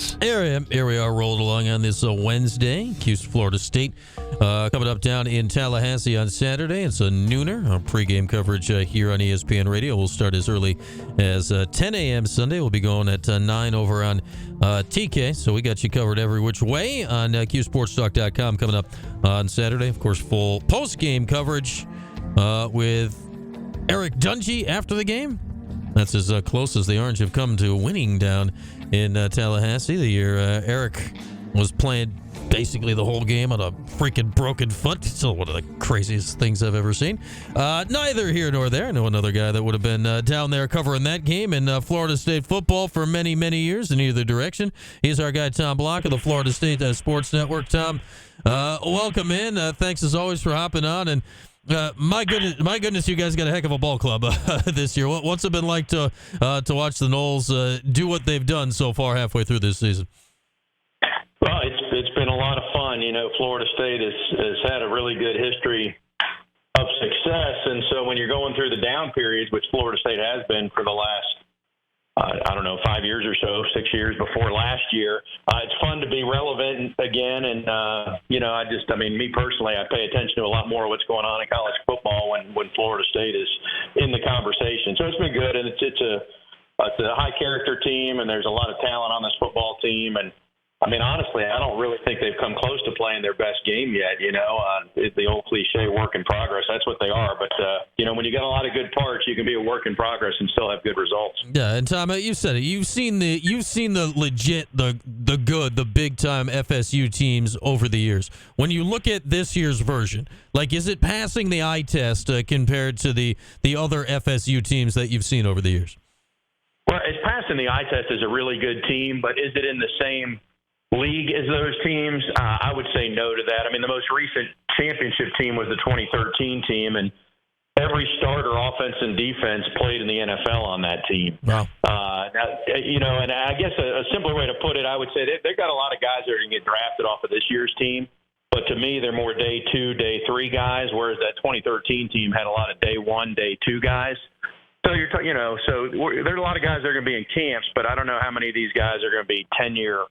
Sports. Here we are rolled along on this Wednesday. Cuse, Florida State coming up down in Tallahassee on Saturday. It's a nooner. Our pregame coverage here on ESPN Radio will start as early as 10 a.m. Sunday. We'll be going at 9 over on TK. So we got you covered every which way on QSportsTalk.com coming up on Saturday. Of course, full postgame coverage with Eric Dungy after the game. That's as close as the Orange have come to winning down in Tallahassee. The year Eric was playing basically the whole game on a freaking broken foot. Still one of the craziest things I've ever seen. Neither here nor there. I know another guy that would have been down there covering that game in Florida State football for many, many years in either direction. He's our guy, Tom Block of the Florida State Sports Network. Tom, welcome in. Thanks as always for hopping on. And my goodness, you guys got a heck of a ball club this year. What's it been like to watch the Noles do what they've done so far halfway through this season? Well, it's been a lot of fun. You know, Florida State has had a really good history of success, and so when you're going through the down periods, which Florida State has been for the last 5 years or so, 6 years before last year. It's fun to be relevant again. And, me personally, I pay attention to a lot more of what's going on in college football when Florida State is in the conversation. So it's been good. And it's a high character team, and there's a lot of talent on this football team. And I mean, honestly, I don't really think they've come close to playing their best game yet. It's the old cliche work in progress. That's what they are. But, when you got a lot of good parts, you can be a work in progress and still have good results. Yeah, and Tom, you said it. You've seen the legit, the good, the big-time FSU teams over the years. When you look at this year's version, is it passing the eye test compared to the other FSU teams that you've seen over the years? Well, it's passing the eye test as a really good team, but is it in the same league as those teams? I would say no to that. I mean, the most recent championship team was the 2013 team, and every starter, offense and defense, played in the NFL on that team. Wow. And I guess a simpler way to put it, I would say they've got a lot of guys that are going to get drafted off of this year's team, but to me, they're more day 2, day 3 guys, whereas that 2013 team had a lot of day 1, day 2 guys. So there's a lot of guys that are going to be in camps, but I don't know how many of these guys are going to be 10-year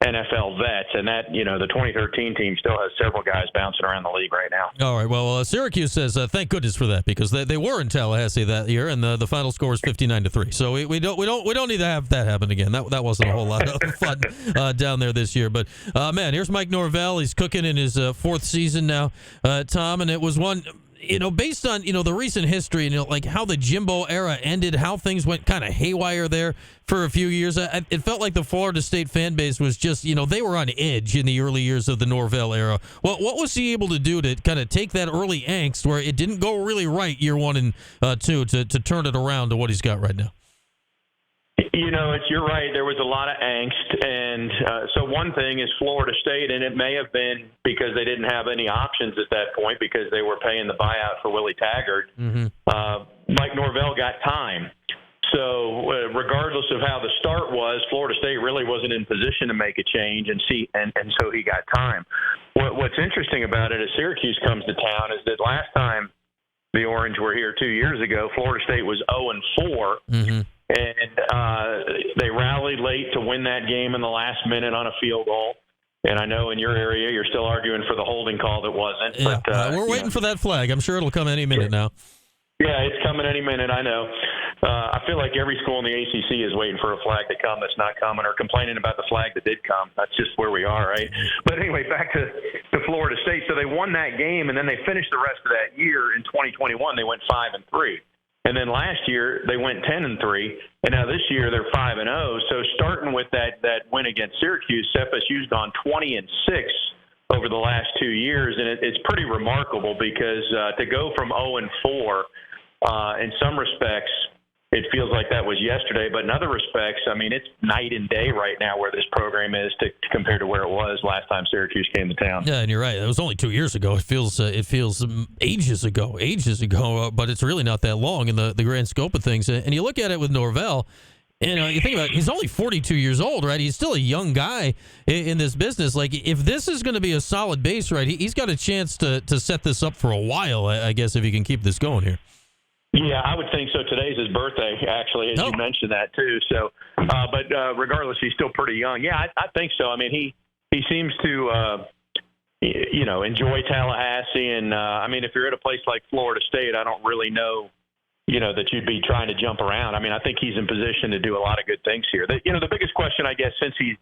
NFL vets, and that, the 2013 team still has several guys bouncing around the league right now. All right, well, Syracuse says thank goodness for that, because they were in Tallahassee that year, and the final score was 59-3. So we don't need to have that happen again. That wasn't a whole lot of fun down there this year. But man, here's Mike Norvell. He's cooking in his 4th season now, Tom, and it was one. Based on, the recent history and, how the Jimbo era ended, how things went kind of haywire there for a few years, it felt like the Florida State fan base was just, they were on edge in the early years of the Norvell era. What was he able to do to kind of take that early angst where it didn't go really right year 1 and 2 to turn it around to what he's got right now? You're right. There was a lot of angst. And so one thing is Florida State, and it may have been because they didn't have any options at that point because they were paying the buyout for Willie Taggart. Mm-hmm. Mike Norvell got time. So regardless of how the start was, Florida State really wasn't in position to make a change, and so he got time. What's interesting about it as Syracuse comes to town is that last time the Orange were here 2 years ago, Florida State was 0-4. Mm-hmm. And they rallied late to win that game in the last minute on a field goal. And I know in your area you're still arguing for the holding call that wasn't. Yeah, but, we're waiting for that flag. I'm sure it'll come any minute now. Yeah, it's coming any minute, I know. I feel like every school in the ACC is waiting for a flag to come that's not coming or complaining about the flag that did come. That's just where we are, right? But anyway, back to Florida State. So they won that game, and then they finished the rest of that year in 2021. They went 5-3. And then last year they went 10-3, and now this year they're 5-0. So starting with that win against Syracuse, FSU's gone 20-6 over the last 2 years, and it's pretty remarkable because to go from 0-4, in some respects, it feels like that was yesterday, but in other respects, I mean, it's night and day right now where this program is to compared to where it was last time Syracuse came to town. Yeah, and you're right. It was only 2 years ago. It feels ages ago, but it's really not that long in the grand scope of things. And you look at it with Norvell, and you think about it, he's only 42 years old, right? He's still a young guy in this business. Like, if this is going to be a solid base, right, he's got a chance to set this up for a while, I guess, if he can keep this going here. Yeah, I would think so. Today's his birthday, actually, as you mentioned that too. So, but regardless, he's still pretty young. Yeah, I think so. I mean, he seems to enjoy Tallahassee, and I mean, if you're at a place like Florida State, I don't really know, that you'd be trying to jump around. I mean, I think he's in position to do a lot of good things here. The biggest question, I guess, since he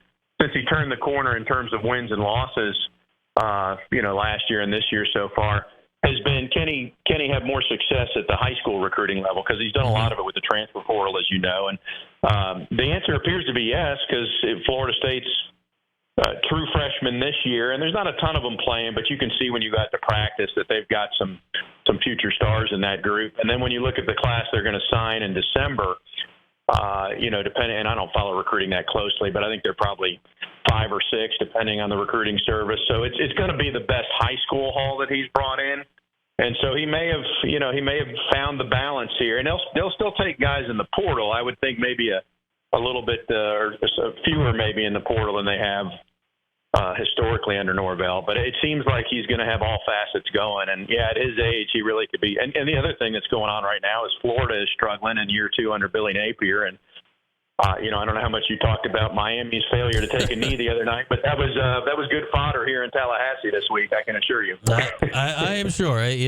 turned the corner in terms of wins and losses, last year and this year so far, has been can he have more success at the high school recruiting level? Because he's done a lot of it with the transfer portal, as you know. And the answer appears to be yes, because Florida State's true freshmen this year, and there's not a ton of them playing, but you can see when you got to practice that they've got some future stars in that group. And then when you look at the class they're going to sign in December, depending, and I don't follow recruiting that closely, but I think they're probably 5 or 6, depending on the recruiting service. So it's going to be the best high school haul that he's brought in, and so he may have found the balance here, and they'll still take guys in the portal. I would think maybe a little bit or fewer maybe in the portal than they have historically under Norvell, but it seems like he's going to have all facets going. And yeah, at his age, he really could be. And the other thing that's going on right now is Florida is struggling in year 2 under Billy Napier. And, I don't know how much you talked about Miami's failure to take a knee the other night, but that was good fodder here in Tallahassee this week, I can assure you. I am sure. Any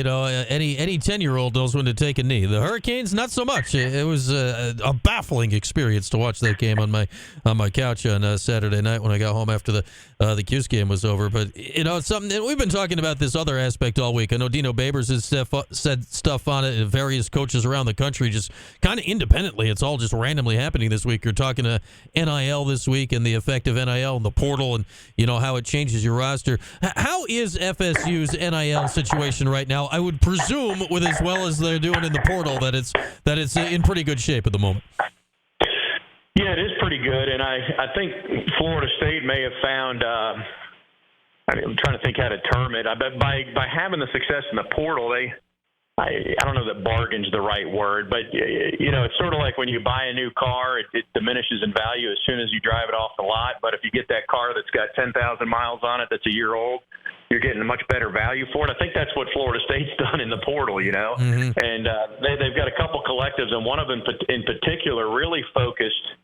10-year-old knows when to take a knee. The Hurricanes, not so much. It was a baffling experience to watch that game on my couch on Saturday night when I got home after the Cuse game was over. But it's something. And we've been talking about this other aspect all week. I know Dino Babers has said stuff on it, and various coaches around the country just kind of independently. It's all just randomly happening this week. You're talking to NIL this week and the effect of NIL and the portal and, how it changes your roster. How is FSU's NIL situation right now? I would presume, with as well as they're doing in the portal, that it's in pretty good shape at the moment. Yeah, it is pretty good, and I think Florida State may have found I'm trying to think how to term it. But by having the success in the portal, I don't know that bargain's the right word, but it's sort of like when you buy a new car, it diminishes in value as soon as you drive it off the lot. But if you get that car that's got 10,000 miles on it that's a year old, you're getting a much better value for it. I think that's what Florida State's done in the portal, Mm-hmm. And they've got a couple collectives, and one of them in particular really focused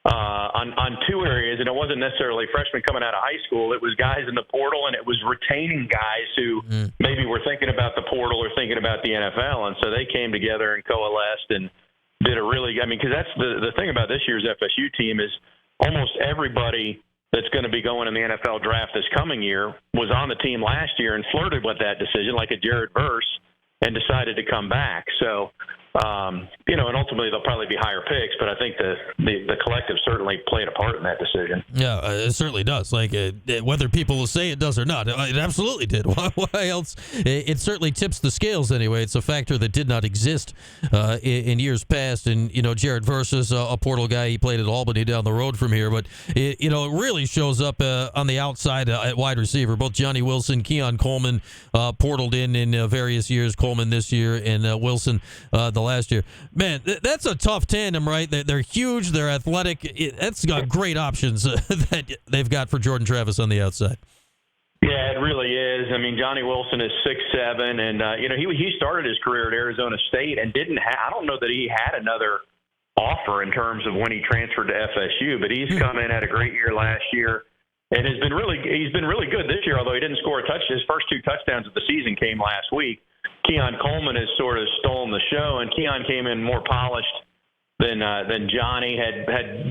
on 2 areas, and it wasn't necessarily freshmen coming out of high school. It was guys in the portal, and it was retaining guys who maybe were thinking about the portal or thinking about the NFL. And so they came together and coalesced and did because that's the thing about this year's FSU team is almost everybody that's going to be going in the NFL draft this coming year was on the team last year and flirted with that decision, like a Jared Verse, and decided to come back. So, and ultimately they'll probably be higher picks, but I think the collective certainly played a part in that decision. Yeah, it certainly does. Like whether people will say it does or not, it absolutely did. Why else? It certainly tips the scales anyway. It's a factor that did not exist in years past. And Jared Verse is a portal guy. He played at Albany down the road from here, but it really shows up on the outside at wide receiver. Both Johnny Wilson, Keon Coleman portaled in various years. Coleman this year and Wilson the last year. Man, that's a tough tandem, right? They're huge. They're athletic. That's got great options that they've got for Jordan Travis on the outside. Yeah, it really is. I mean, Johnny Wilson is 6'7", and he started his career at Arizona State and didn't have. I don't know that he had another offer in terms of when he transferred to FSU, but he's come in, had a great year last year, and he's been really good this year. Although he didn't score a touchdown, his first 2 touchdowns of the season came last week. Keon Coleman has sort of stolen the show, and Keon came in more polished than Johnny. Had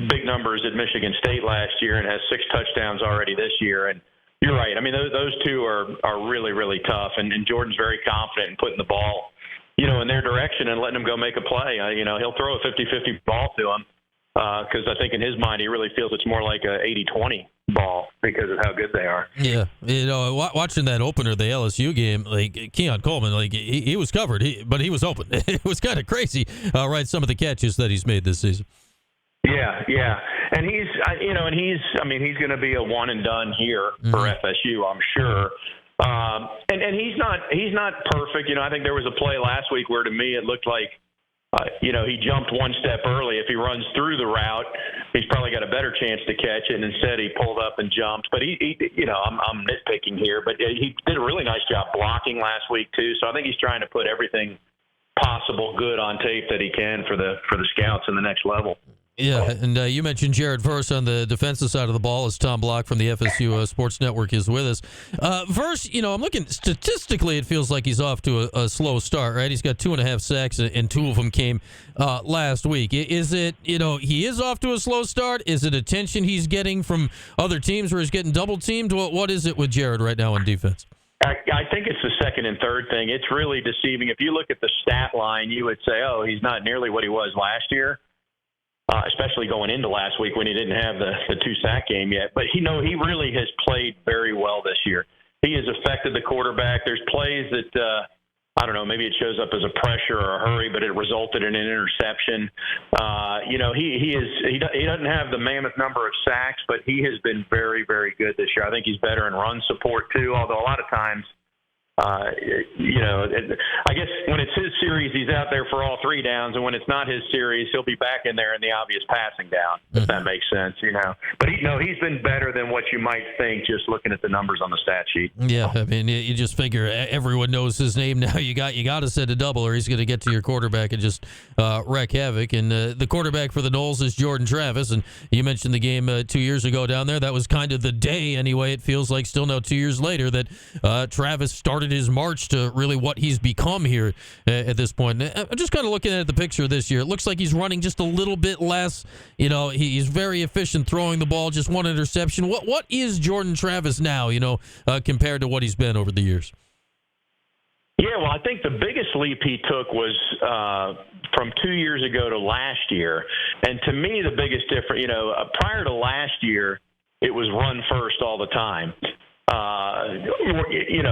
big numbers at Michigan State last year and has 6 touchdowns already this year. And you're right. I mean, those 2 are really, really tough, and Jordan's very confident in putting the ball, in their direction and letting them go make a play. He'll throw a 50-50 ball to him because I think in his mind he really feels it's more like a 80-20 ball because of how good they are. Yeah, watching that opener, the LSU game, like Keon Coleman, like he was covered, but he was open. It was kind of crazy, right? Some of the catches that he's made this season. Yeah, and he's going to be a one and done here for FSU, I'm sure. And he's not perfect. I think there was a play last week where to me it looked like. He jumped one step early. If he runs through the route, he's probably got a better chance to catch it. And instead, he pulled up and jumped. But I'm nitpicking here, but he did a really nice job blocking last week too. So I think he's trying to put everything possible good on tape that he can for the scouts in the next level. Yeah, and you mentioned Jared Verse on the defensive side of the ball, as Tom Block from the FSU Sports Network is with us. Verse, I'm looking statistically, it feels like he's off to a slow start, right? He's got 2.5 sacks, and 2 of them came last week. Is it, he is off to a slow start? Is it attention he's getting from other teams where he's getting double teamed? What is it with Jared right now on defense? I think it's the second and third thing. It's really deceiving. If you look at the stat line, you would say, oh, he's not nearly what he was last year. Especially going into last week when he didn't have the 2-sack game yet. But, he really has played very well this year. He has affected the quarterback. There's plays that, I don't know, maybe it shows up as a pressure or a hurry, but it resulted in an interception. He doesn't have the mammoth number of sacks, but he has been very, very good this year. I think he's better in run support, too, although a lot of times, I guess when it's his series, he's out there for all 3 downs, and when it's not his series, he'll be back in there in the obvious passing down, if that makes sense, But he's been better than what you might think just looking at the numbers on the stat sheet. Yeah, I mean, you just figure everyone knows his name now. You got to set a double, or he's going to get to your quarterback and just wreak havoc. And the quarterback for the Noles is Jordan Travis, and you mentioned the game 2 years ago down there. That was kind of the day, anyway. It feels like still now 2 years later that Travis started his march to really what he's become here at this point. I'm just kind of looking at the picture this year. It looks like he's running just a little bit less. He's very efficient throwing the ball, just 1 interception. What is Jordan Travis now, compared to what he's been over the years? Yeah, well, I think the biggest leap he took was from 2 years ago to last year. And to me, the biggest difference, prior to last year, it was run first all the time.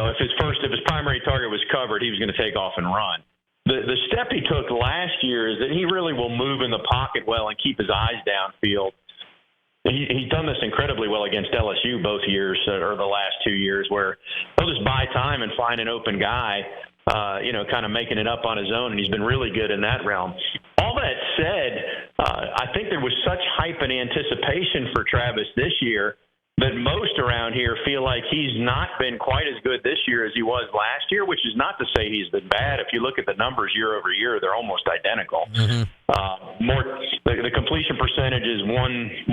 If his primary target was covered, he was going to take off and run. The step he took last year is that he really will move in the pocket well and keep his eyes downfield. He's done this incredibly well against LSU both years, or the last 2 years, where he'll just buy time and find an open guy, kind of making it up on his own, and he's been really good in that realm. All that said, I think there was such hype and anticipation for Travis this year that most around here feel like he's not been quite as good this year as he was last year, which is not to say he's been bad. If you look at the numbers year over year, they're almost identical. Mm-hmm. The completion percentage is 1.5%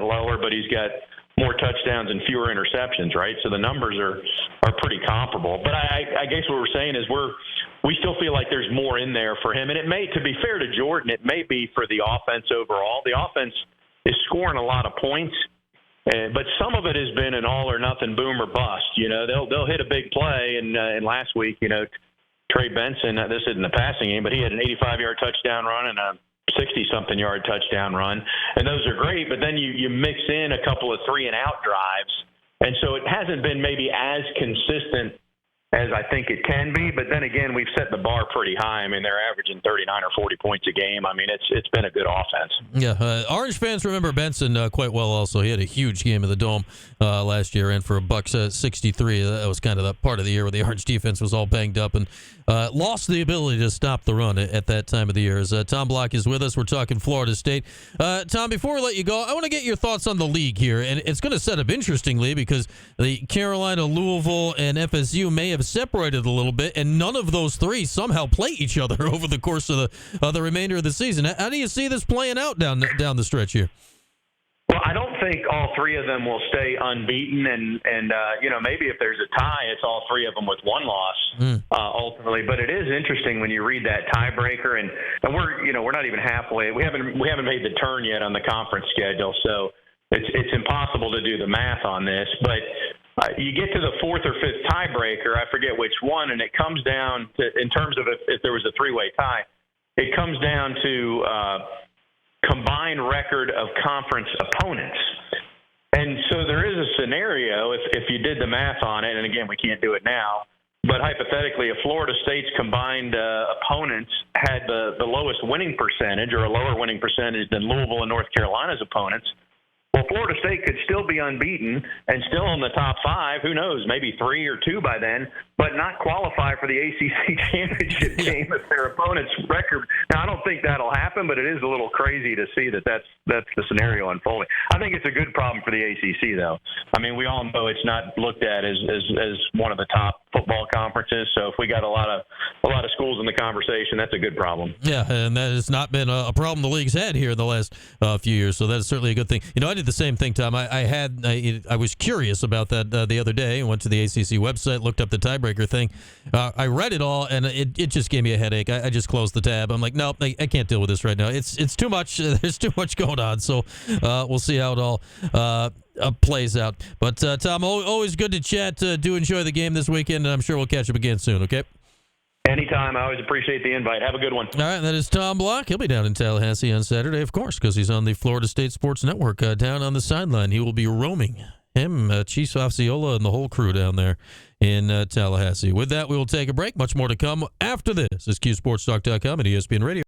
lower, but he's got more touchdowns and fewer interceptions, right? So the numbers are pretty comparable. But I guess what we're saying is we still feel like there's more in there for him. And it may, to be fair to Jordan, it may be for the offense overall. The offense is scoring a lot of points. But some of it has been an all or nothing, boom or bust. They'll hit a big play, and last week, Trey Benson. This isn't the passing game, but he had an 85-yard touchdown run and a 60-something yard touchdown run, and those are great. But then you mix in a couple of 3-and-out drives, and so it hasn't been maybe as consistent as I think it can be. But then again, we've set the bar pretty high. I mean, they're averaging 39 or 40 points a game. I mean, it's been a good offense. Yeah, Orange fans remember Benson quite well also. He had a huge game in the Dome last year, and for $163, that was kind of the part of the year where the Orange defense was all banged up and lost the ability to stop the run at that time of the year. As Tom Block is with us, we're talking Florida State. Tom, before we let you go, I want to get your thoughts on the league here, and it's going to set up interestingly because the Carolina, Louisville, and FSU may have separated a little bit, and none of those three somehow play each other over the course of the remainder of the season. How do you see this playing out down the stretch here? Well, I don't think all three of them will stay unbeaten, and maybe if there's a tie, it's all three of them with one loss ultimately. But it is interesting when you read that tiebreaker, and we're not even halfway. We haven't made the turn yet on the conference schedule, so it's impossible to do the math on this. But you get to the fourth or fifth tiebreaker, I forget which one, and it comes down to, in terms of if there was a three-way tie, it comes down to combined record of conference opponents. And so there is a scenario, if you did the math on it, and again, we can't do it now, but hypothetically, if Florida State's combined opponents had the lowest winning percentage or a lower winning percentage than Louisville and North Carolina's opponents, Well, Florida State could still be unbeaten and still in the top 5. Who knows? Maybe 3 or 2 by then, but not qualify for the ACC championship game if their opponent's record. Now, I don't think that'll happen, but it is a little crazy to see that's the scenario unfolding. I think it's a good problem for the ACC, though. I mean, we all know it's not looked at as one of the top football conferences. So if we got a lot of schools in the conversation, that's a good problem. Yeah, and that has not been a problem the league's had here in the last few years. So that is certainly a good thing. You know, I did the same thing, Tom. I was curious about that the other day. I went to the ACC website, looked up the tiebreaker thing. I read it all, and it just gave me a headache. I just closed the tab. I'm like, nope, I can't deal with this right now. It's too much. There's too much going on. So we'll see how it all plays out. But Tom, always good to chat. Do enjoy the game this weekend, and I'm sure we'll catch up again soon. Okay. Anytime. I always appreciate the invite. Have a good one. All right, that is Tom Block. He'll be down in Tallahassee on Saturday, of course, because he's on the Florida State Sports Network down on the sideline. He will be roaming him, Chief Osceola, and the whole crew down there in Tallahassee. With that, we will take a break. Much more to come after this. It's QSportsTalk.com and ESPN Radio.